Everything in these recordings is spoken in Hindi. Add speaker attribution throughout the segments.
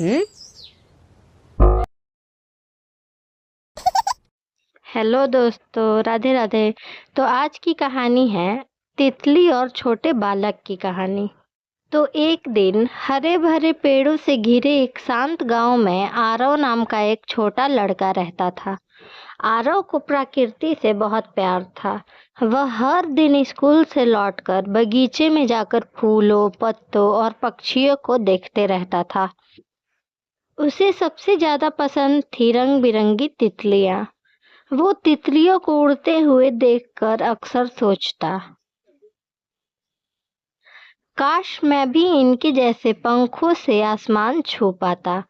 Speaker 1: हम्म। हेलो दोस्तों, राधे राधे। तो आज की कहानी है तितली और छोटे बालक की कहानी। तो एक दिन हरे भरे पेड़ों से घिरे एक शांत गांव में आरव नाम का एक छोटा लड़का रहता था। आरव को प्रकृति से बहुत प्यार था। वह हर दिन स्कूल से लौटकर बगीचे में जाकर फूलों, पत्तों और पक्षियों को देखते रहता था। उसे सबसे ज्यादा पसंद थी रंग बिरंगी तितलियां। वो तितलियों को उड़ते हुए देखकर अक्सर सोचता, काश मैं भी इनके जैसे पंखों से आसमान छू पाता।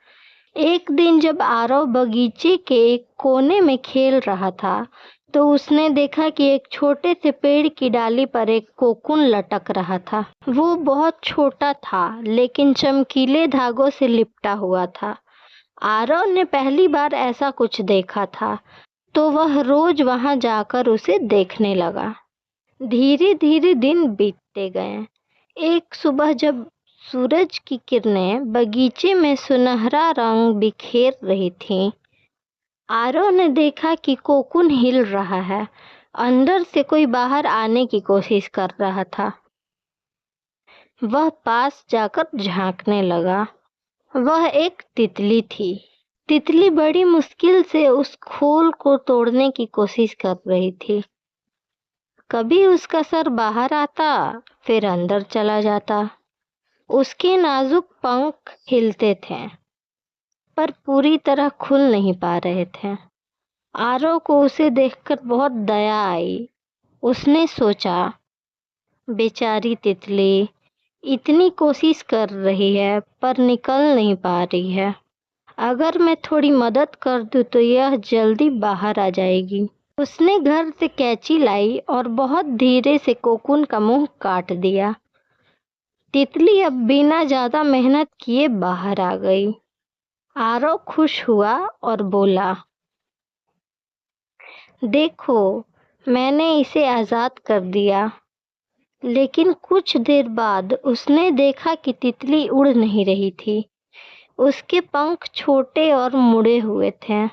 Speaker 1: एक दिन जब आरव बगीचे के एक कोने में खेल रहा था, तो उसने देखा कि एक छोटे से पेड़ की डाली पर एक कोकून लटक रहा था। वो बहुत छोटा था, लेकिन चमकीले धागों से लिपटा हुआ था। आरव ने पहली बार ऐसा कुछ देखा था, तो वह रोज वहां जाकर उसे देखने लगा। धीरे धीरे दिन बीतते गए। एक सुबह जब सूरज की किरणें बगीचे में सुनहरा रंग बिखेर रही थीं, आरव ने देखा कि कोकून हिल रहा है। अंदर से कोई बाहर आने की कोशिश कर रहा था। वह पास जाकर झांकने लगा। वह एक तितली थी। तितली बड़ी मुश्किल से उस खोल को तोड़ने की कोशिश कर रही थी। कभी उसका सर बाहर आता, फिर अंदर चला जाता। उसके नाजुक पंख हिलते थे, पर पूरी तरह खुल नहीं पा रहे थे। आरव को उसे देखकर बहुत दया आई। उसने सोचा, बेचारी तितली इतनी कोशिश कर रही है पर निकल नहीं पा रही है। अगर मैं थोड़ी मदद कर दूं तो यह जल्दी बाहर आ जाएगी। उसने घर से कैंची लाई और बहुत धीरे से कोकून का मुंह काट दिया। तितली अब बिना ज्यादा मेहनत किए बाहर आ गई। आरव खुश हुआ और बोला, देखो, मैंने इसे आजाद कर दिया। लेकिन कुछ देर बाद उसने देखा कि तितली उड़ नहीं रही थी। उसके पंख छोटे और मुड़े हुए थे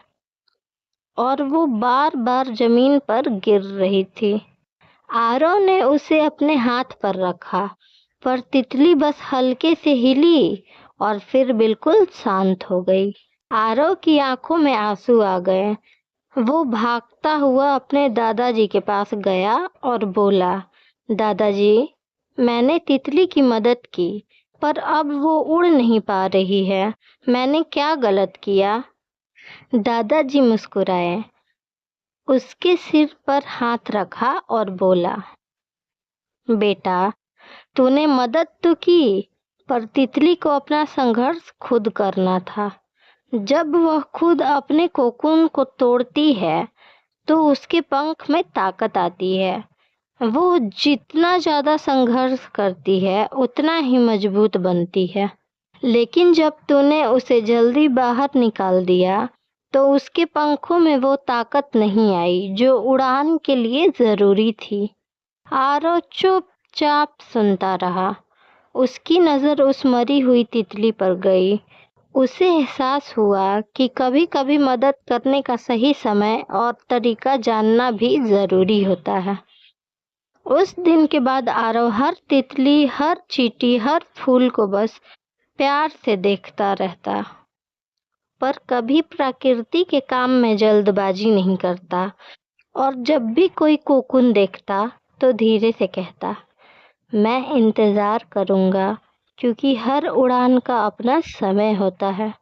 Speaker 1: और वो बार बार जमीन पर गिर रही थी। आरव ने उसे अपने हाथ पर रखा, पर तितली बस हल्के से हिली और फिर बिल्कुल शांत हो गई। आरव की आंखों में आंसू आ गए। वो भागता हुआ अपने दादाजी के पास गया और बोला, दादाजी, मैंने तितली की मदद की, पर अब वो उड़ नहीं पा रही है। मैंने क्या गलत किया? दादाजी मुस्कुराए, उसके सिर पर हाथ रखा और बोला, बेटा, तूने मदद तो की, पर तितली को अपना संघर्ष खुद करना था। जब वह खुद अपने कोकून को तोड़ती है, तो उसके पंख में ताकत आती है। वो जितना ज्यादा संघर्ष करती है, उतना ही मजबूत बनती है। लेकिन जब तूने उसे जल्दी बाहर निकाल दिया, तो उसके पंखों में वो ताकत नहीं आई जो उड़ान के लिए जरूरी थी। आरव चुपचाप सुनता रहा। उसकी नजर उस मरी हुई तितली पर गई। उसे एहसास हुआ कि कभी कभी मदद करने का सही समय और तरीका जानना भी जरूरी होता है। उस दिन के बाद आरव हर तितली, हर चींटी, हर फूल को बस प्यार से देखता रहता, पर कभी प्रकृति के काम में जल्दबाजी नहीं करता। और जब भी कोई कोकून देखता, तो धीरे से कहता, मैं इंतजार करूंगा, क्योंकि हर उड़ान का अपना समय होता है।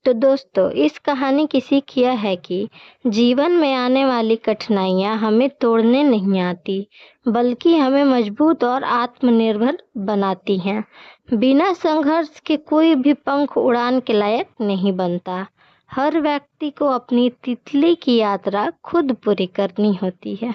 Speaker 1: तो दोस्तों, इस कहानी की सीख यह है कि जीवन में आने वाली कठिनाइयाँ हमें तोड़ने नहीं आती, बल्कि हमें मजबूत और आत्मनिर्भर बनाती हैं। बिना संघर्ष के कोई भी पंख उड़ान के लायक नहीं बनता। हर व्यक्ति को अपनी तितली की यात्रा खुद पूरी करनी होती है।